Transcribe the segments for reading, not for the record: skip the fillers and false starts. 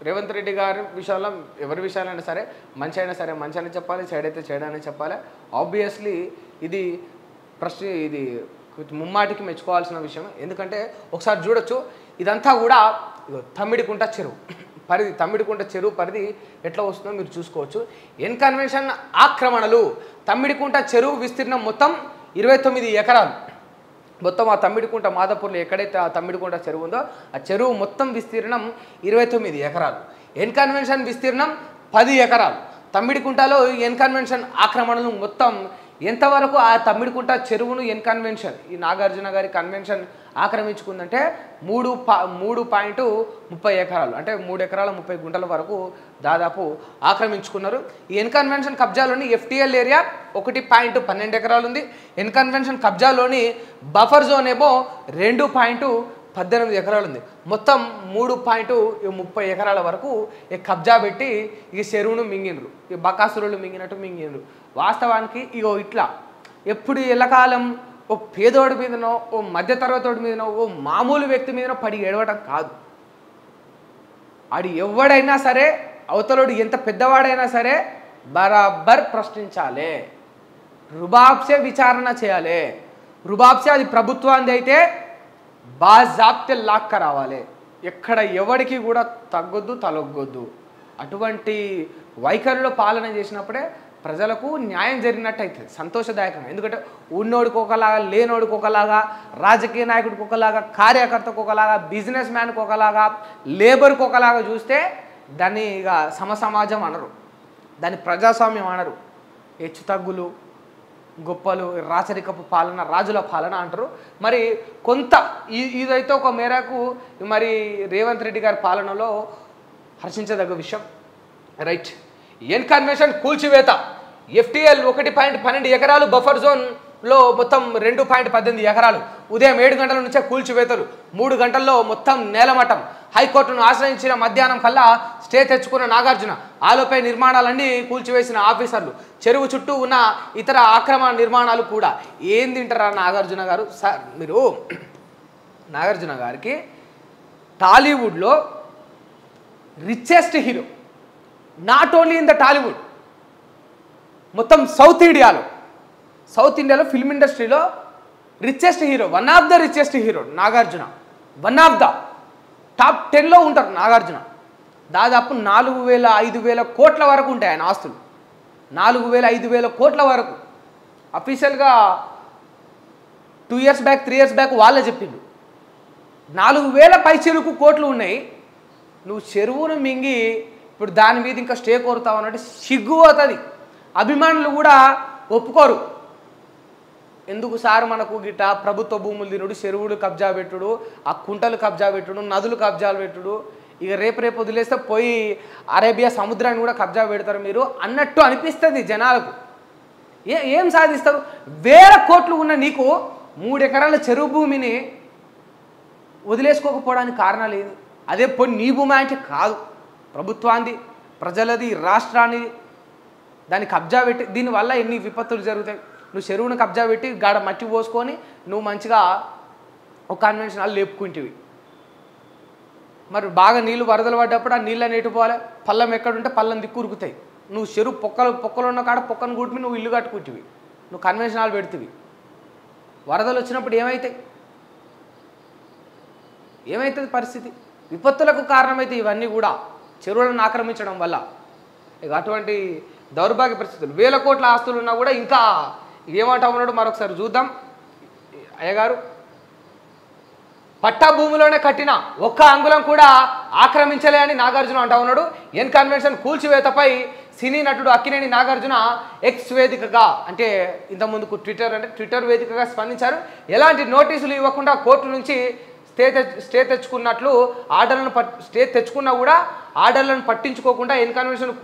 రేవంత్ రెడ్డి గారి విషయంలో ఎవరి విషయాలైనా సరే మంచి అయినా సరే మంచి అని చెప్పాలి, చెడు అయితే చెడు అని చెప్పాలి. ఆబ్వియస్లీ ఇది ఇది ముమ్మాటికి మెచ్చుకోవాల్సిన విషయం. ఎందుకంటే ఒకసారి చూడొచ్చు, ఇదంతా కూడా తమ్మిడికుంట చెరువు పరిధి, తమ్మిడికుంట చెరువు పరిధి ఎట్లా వస్తుందో మీరు చూసుకోవచ్చు. ఎన్ కన్వెన్షన్ ఆక్రమణలు, తమ్మిడికుంట చెరువు విస్తీర్ణం మొత్తం 29 ఎకరాలు. మొత్తం ఆ తమ్మిడికుంట మాదాపూర్లో ఎక్కడైతే ఆ తమ్మిడికుంట చెరువు ఉందో ఆ చెరువు మొత్తం విస్తీర్ణం 29 ఎకరాలు. ఎన్ కన్వెన్షన్ విస్తీర్ణం 10 ఎకరాలు. తమ్మిడికుంటలో ఎన్ కన్వెన్షన్ ఆక్రమణలు మొత్తం ఎంతవరకు ఆ తమ్మిడికుంట చెరువును ఎన్ కన్వెన్షన్ ఈ నాగార్జున గారి కన్వెన్షన్ ఆక్రమించుకుందంటే 3.30 ఎకరాలు, అంటే 3 ఎకరాల 30 గుంటల వరకు దాదాపు ఆక్రమించుకున్నారు. ఈ ఎన్ కన్వెన్షన్ కబ్జాలోని FTL ఏరియా 1.12 ఎకరాలు ఉంది. ఎన్ కన్వెన్షన్ కబ్జాలోని బఫర్ జోన్ ఏమో 2.18 ఎకరాలు ఉంది. మొత్తం 3.30 ఎకరాల వరకు కబ్జా పెట్టి ఈ చెరువును మింగినరు. ఈ బకాసురులు మింగినట్టు మింగినరు. వాస్తవానికి ఇగో ఇట్లా ఎప్పుడు ఎల్లకాలం ఓ పేదోడి మీదనో, ఓ మధ్యతరగతోడి మీదనో, ఓ మామూలు వ్యక్తి మీదనో పడి ఏడవటం కాదు. ఆడి ఎవడైనా సరే, అవతలోడు ఎంత పెద్దవాడైనా సరే బరాబర్ ప్రశ్నించాలి, రుబాబ్సే విచారణ చేయాలి. రుబాబ్సే అది ప్రభుత్వాన్ని అయితే బాజాప్తే లాక్క రావాలి. ఎక్కడ ఎవరికి కూడా తగ్గొద్దు, తలొగ్గొద్దు. అటువంటి వైఖరిలో పాలన చేసినప్పుడే ప్రజలకు న్యాయం జరిగినట్టు అవుతుంది, సంతోషదాయకంగా. ఎందుకంటే ఉన్నోడికి ఒకలాగా, లేనోడికి ఒకలాగా, రాజకీయ నాయకుడికి ఒకలాగా, కార్యకర్తకు ఒకలాగా, బిజినెస్ మ్యాన్కి ఒకలాగా, లేబర్కి ఒకలాగా చూస్తే దాన్ని ఇక సమసమాజం అనరు, దాన్ని ప్రజాస్వామ్యం అనరు. హెచ్చు తగ్గులు, గొప్పలు, రాచరికపు పాలన, రాజుల పాలన అంటారు. మరి కొంత ఇదైతే ఒక మేరకు మరి రేవంత్ రెడ్డి గారి పాలనలో హర్షించదగ్గ విషయం. రైట్. ఎన్ కన్వెన్షన్ కూల్చివేత, FTL 1.12 ఎకరాలు, బఫర్ జోన్లో మొత్తం 2.18 ఎకరాలు. ఉదయం 7 గంటల నుంచే కూల్చివేతలు, 3 గంటల్లో మొత్తం నేలమట్టం. హైకోర్టును ఆశ్రయించిన మధ్యాహ్నం కల్లా స్టే తెచ్చుకున్న నాగార్జున, ఆలోపై నిర్మాణాలన్నీ కూల్చివేసిన ఆఫీసర్లు, చెరువు చుట్టూ ఉన్న ఇతర ఆక్రమణ నిర్మాణాలు కూడా. ఏం తింటారా నాగార్జున గారు? సార్ మీరు నాగార్జున గారికి టాలీవుడ్లో richest hero, not only in the Tollywood, మొత్తం సౌత్ ఇండియాలో ఫిల్మ్ ఇండస్ట్రీలో richest hero, one of the richest hero Nagarjuna. One of the top 10లో ఉంటారు నాగార్జున. దాదాపు 4,000-5,000 కోట్ల వరకు ఉంటాయి ఆయన ఆస్తులు. 4,000-5,000 కోట్ల వరకు అఫీషియల్గా 2 years బ్యాక్ 3 years బ్యాక్ వాళ్ళే చెప్పిండు. 4,000 పైచీలకు కోట్లు ఉన్నాయి. నువ్వు చెరువును మింగి ఇప్పుడు దాని మీద ఇంకా స్టే కోరుతావు అన్నట్టు సిగ్గు అవుతుంది. అభిమానులు కూడా ఒప్పుకోరు. ఎందుకు సార్ మనకు గిట్ట ప్రభుత్వ భూములు తినుడు, చెరువులు కబ్జా పెట్టుడు, ఆ కుంటలు కబ్జా పెట్టుడు, నదులు కబ్జాలు పెట్టుడు, ఇక రేపు వదిలేస్తే పోయి అరేబియా సముద్రాన్ని కూడా కబ్జా పెడతారు మీరు అన్నట్టు అనిపిస్తుంది జనాలకు. ఏం సాధిస్తారు? 1000 కోట్లు ఉన్న నీకు 3 ఎకరాల చెరువు భూమిని వదిలేసుకోకపోవడానికి కారణాలు ఏది? అదే పోయి నీ భూమి అంటే కాదు, ప్రభుత్వాన్ని, ప్రజలది, రాష్ట్రాన్ని దాన్ని కబ్జా పెట్టి దీనివల్ల ఎన్ని విపత్తులు జరుగుతాయి. నువ్వు చెరువును కబ్జా పెట్టి గాడ మట్టి పోసుకొని నువ్వు మంచిగా ఒక కన్వెన్షన్ హాల్ లేపుకుంటేవి. మరి బాగా నీళ్ళు వరదలు పడ్డప్పుడు ఆ నీళ్ళని ఎటుపోవాలి? పల్లం ఎక్కడుంటే పల్లం దిక్కు ఉరుకుతాయి. నువ్వు చెరువు పొక్కలు ఉన్న కాడ పొక్కను కూర్చుని నువ్వు ఇల్లు కట్టుకుంటేవి, నువ్వు కన్వెన్షన్ హాల్ పెడుతుంది. వరదలు వచ్చినప్పుడు ఏమవుతుంది పరిస్థితి? విపత్తులకు కారణమైతే ఇవన్నీ కూడా చెరువులను ఆక్రమించడం వల్ల. ఇక అటువంటి దౌర్భాగ్య పరిస్థితులు, 1000 కోట్ల ఆస్తులు ఉన్నా కూడా ఇంకా ఏమంటా ఉన్నాడు మరొకసారి చూద్దాం. అయ్యగారు, పట్టా భూమిలోనే కట్టిన ఒక్క అంగుళం కూడా ఆక్రమించలే అని నాగార్జున అంటా ఉన్నాడు. ఎన్ కన్వెన్షన్ కూల్చివేతపై సినీ నటుడు అక్కినేని నాగార్జున ఎక్స్ వేదికగా, అంటే ఇంతకుముందుకు ట్విట్టర్ వేదికగా స్పందించారు. ఎలాంటి నోటీసులు ఇవ్వకుండా కోర్టు నుంచి స్టే తెచ్చుకున్నట్లు, స్టే తెచ్చుకున్నా కూడా ఆర్డర్లను పట్టించుకోకుండా ఎన్ కన్వెన్షన్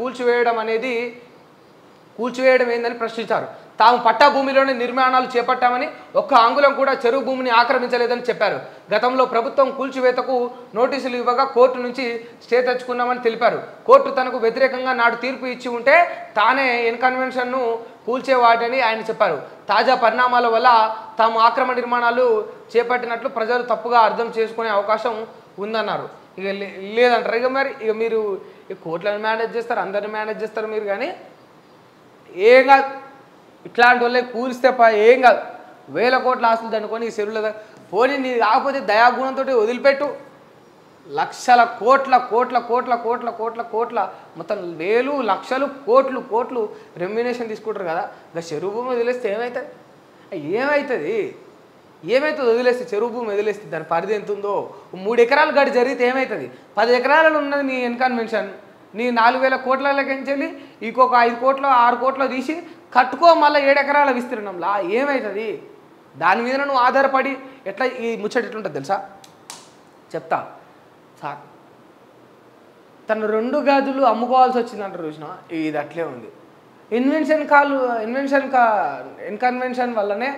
కూల్చివేయడం ఏందని ప్రశ్నించారు. తాము పట్టా భూమిలోనే నిర్మాణాలు చేపట్టామని, ఒక్క అంగుళం కూడా చెరువు భూమిని ఆక్రమించలేదని చెప్పారు. గతంలో ప్రభుత్వం కూల్చివేతకు నోటీసులు ఇవ్వగా కోర్టు నుంచి స్టే తెచ్చుకున్నామని తెలిపారు. కోర్టు తనకు వ్యతిరేకంగా నాడు తీర్పు ఇచ్చి ఉంటే తానే ఎన్ కన్వెన్షన్ను కూల్చేవాడని ఆయన చెప్పారు. తాజా పరిణామాల వల్ల తాము ఆక్రమణ నిర్మాణాలు చేపట్టినట్లు ప్రజలు తప్పుగా అర్థం చేసుకునే అవకాశం ఉందన్నారు. ఇక లేదంటారు. ఇక మరి ఇక మీరు ఈ కోట్లను మేనేజ్ చేస్తారు, అందరిని మేనేజ్ చేస్తారు మీరు, కానీ ఏం కాదు. ఇట్లాంటి వాళ్ళే కూలిస్తే ఏం కాదు. 1000 కోట్ల ఆస్తులు దండుకొని ఈ చెరువుల పోనీ నీ కాకపోతే దయాగుణంతో వదిలిపెట్టు. లక్షల కోట్ల కోట్ల కోట్ల కోట్ల కోట్ల కోట్ల మొత్తం వేలు లక్షలు కోట్లు కోట్లు రెమ్యునేషన్ తీసుకుంటారు కదా. ఇంకా చెరువు భూమి వదిలేస్తే ఏమవుతుంది? ఏమవుతుంది వదిలేస్తే? చెరువు భూమి వదిలేస్తే దాని పరిధి ఎంత ఉందో 3 ఎకరాలు గడి జరిగితే ఏమవుతుంది? 10 ఎకరాలలో ఉన్నది నీ ఇన్కన్వెన్షన్. నీ 4000 కోట్లకెంచెల్లి ఇంకొక 5 కోట్లు 6 కోట్లు తీసి కట్టుకో, మళ్ళీ 7 ఎకరాల విస్తీర్ణంలా ఏమవుతుంది? దాని మీద నువ్వు ఆధారపడి ఎట్లా ఈ ముచ్చట ఎట్లుంటుంది తెలుసా? చెప్తా సార్. తను 2 గదులు అమ్ముకోవాల్సి వచ్చిందంటారు చూసిన, ఇది అట్లే ఉంది. ఇన్కన్వెన్షన్ వల్లనే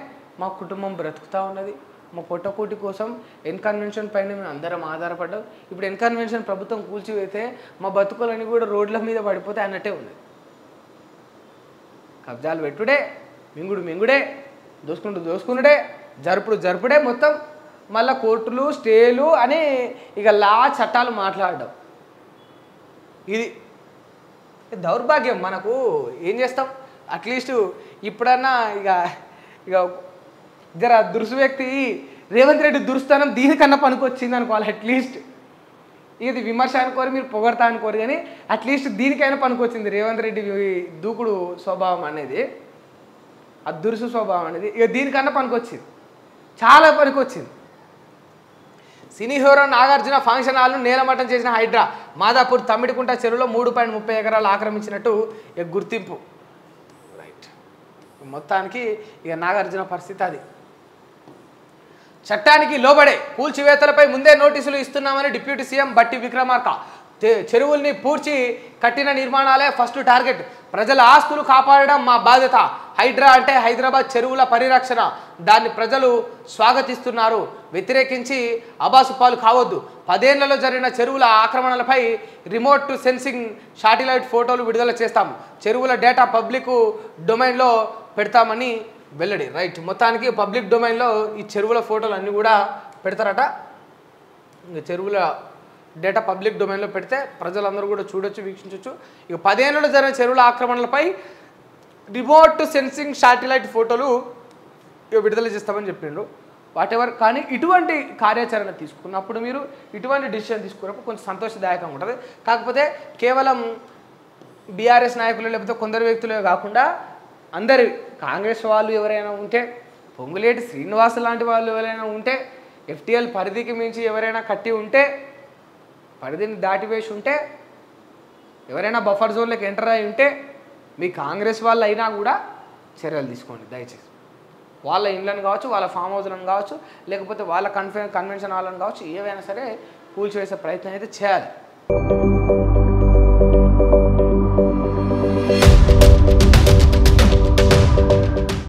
మా కుటుంబం బ్రతుకుతూ ఉన్నది. మా పొట్టకూటి కోసం ఇన్కన్వెన్షన్ పైన మేము అందరం ఆధారపడ్డాం. ఇప్పుడు ఇన్కన్వెన్షన్ ప్రభుత్వం కూల్చివేస్తే మా బతుకులన్నీ కూడా రోడ్ల మీద పడిపోతే అన్నట్టే ఉంది. కబ్జాలు పెట్టుడే, మింగుడే, దోసుకునుడే, జరుపుడే మొత్తం. మళ్ళీ కోర్టులు స్టేలు అని ఇక చట్టాలు మాట్లాడడం, ఇది దౌర్భాగ్యం. మనకు ఏం చేస్తాం? అట్లీస్ట్ ఇప్పుడన్నా ఇక జర దురుసు వ్యక్తి రేవంత్ రెడ్డి దురుస్తానం దీనికన్నా పనికొచ్చింది అనుకోవాలి. అట్లీస్ట్ ఇది విమర్శ అనుకోరు, మీరు పొగడతా అనుకోరు, కానీ అట్లీస్ట్ దీనికైనా పనికొచ్చింది రేవంత్ రెడ్డి దూకుడు స్వభావం అనేది, ఆ దురుసు స్వభావం అనేది ఇక దీనికన్నా పనికొచ్చింది, చాలా పనికొచ్చింది. సినీ హీరో నాగార్జున ఫంక్షన్ హాల్ను నేలమట్టం చేసిన హైడ్రా. మాదాపూర్ తమ్మిడికుంట చెరువులో 3.30 ఎకరాలు ఆక్రమించినట్టు ఇక గుర్తింపు. రైట్, మొత్తానికి ఇక నాగార్జున పరిస్థితి అది. చట్టానికి లోబడే కూల్చివేతలపై ముందే నోటీసులు ఇస్తున్నామని డిప్యూటీ సీఎం బట్టి విక్రమార్క. చెరువుల్ని పూడ్చి కట్టిన నిర్మాణాలే ఫస్ట్ టార్గెట్. ప్రజల ఆస్తులు కాపాడడం మా బాధ్యత. హైడ్రా అంటే హైదరాబాద్ చెరువుల పరిరక్షణ. దాన్ని ప్రజలు స్వాగతిస్తున్నారు. వ్యతిరేకించి అబాసుపాలు కావద్దు. 10 ఏళ్లలో జరిగిన చెరువుల ఆక్రమణలపై రిమోట్ సెన్సింగ్ శాటిలైట్ ఫోటోలు విడుదల చేస్తాము. చెరువుల డేటా పబ్లిక్ డొమైన్లో పెడతామని వెల్లడి. రైట్, మొత్తానికి పబ్లిక్ డొమైన్లో ఈ చెరువుల ఫోటోలు అన్నీ కూడా పెడతారట. ఇంకా చెరువుల డేటా పబ్లిక్ డొమైన్లో పెడితే ప్రజలందరూ కూడా చూడొచ్చు, వీక్షించవచ్చు. ఇక 10 ఏళ్లలో జరిగిన చెరువుల ఆక్రమణలపై రిమోట్ సెన్సింగ్ శాటిలైట్ ఫోటోలు విడుదల చేస్తామని చెప్పిండు. వాటెవర్, కానీ ఇటువంటి కార్యాచరణ తీసుకున్నప్పుడు, మీరు ఇటువంటి డిసిషన్ తీసుకున్నప్పుడు కొంచెం సంతోషదాయకంగా ఉంటుంది. కాకపోతే కేవలం బీఆర్ఎస్ నాయకులు లేకపోతే కొందరు వ్యక్తులే కాకుండా అందరి కాంగ్రెస్ వాళ్ళు ఎవరైనా ఉంటే, పొంగులేటి శ్రీనివాస్ లాంటి వాళ్ళు ఎవరైనా ఉంటే, ఎఫ్టీఎల్ పరిధికి మించి ఎవరైనా కట్టి ఉంటే, పరిధిని దాటివేసి ఉంటే, ఎవరైనా బఫర్ జోన్లోకి ఎంటర్ అయి ఉంటే, మీ కాంగ్రెస్ వాళ్ళు అయినా కూడా చర్యలు తీసుకోండి దయచేసి. వాళ్ళ ఇండ్లను కావచ్చు, వాళ్ళ ఫామ్ హౌస్లను కావచ్చు, లేకపోతే వాళ్ళ కన్వెన్షన్ హాల్లను కావచ్చు, ఏవైనా సరే కూల్చివేసే ప్రయత్నం అయితే చేయాలి.